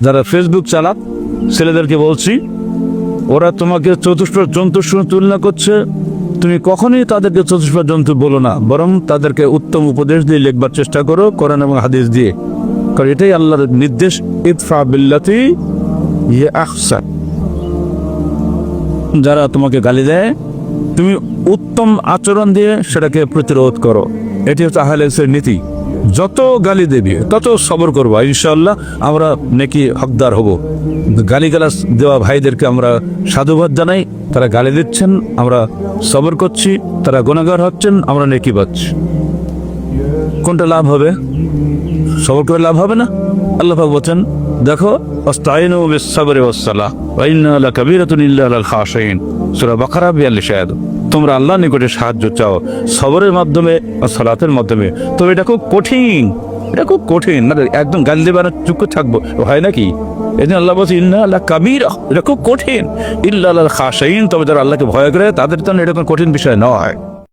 যারা ফেসবুক চালাক ছেলেদেরকে বলছি, ওরা তোমাকে চতুষ্প জন্তুর সঙ্গে তুলনা করছে, তুমি কখনোই তাদেরকে চতুষ্প জন্তু বলো না, বরং তাদেরকে উত্তম উপদেশ দিয়ে লিখবার চেষ্টা করো কোরআন এবং হাদিস দিয়ে, কারণ এটাই আল্লাহর নির্দেশ, ইদফা বিল্লাতি হিয়া আহসান। যারা তোমাকে গালি দেয় তুমি উত্তম আচরণ দিয়ে সেটাকে প্রতিরোধ করো, এটি হচ্ছে আহলে হাদিসের নীতি। যত গালি দেবে তত সবর করবো, ইনশাআল্লাহ আমরা নেকি হকদার হব। গালিগালাজ দেওয়া ভাইদেরকে আমরা সাধুবাদ জানাই, তারা গালি দিচ্ছেন, আমরা সবর করছি, তারা গুনাহগার হচ্ছেন, আমরা নেকি পাচ্ছি। কোনটা লাভ হবে? সবর করে লাভ হবে না? আল্লাহ পাক বলেন, দেখো আস্তাইনু বিস-সাবরি ওয়াস-সালাহ ওয়া ইন্না লাকাবীরাতুন ইল্লা আলাল খাশিঈন, সূরা বাকারা 42 আয়াত। তোমরা আল্লাহর নিকটে সাহায্য চাও সবরের মাধ্যমে আর সালাতের মাধ্যমে। তবে এটা খুব কঠিন, এটা খুব কঠিন না, একদম গালি দেবার চুপ করে থাকবো হয় নাকি? এই জন্য আল্লাহ বলছে ইন্না লাকাবীরা, এটা খুব কঠিন, ইল্লা আলাল খাশিঈন, তবে যারা আল্লাহকে ভয় করে তাদের জন্য এটা কোনো কঠিন বিষয় নয়।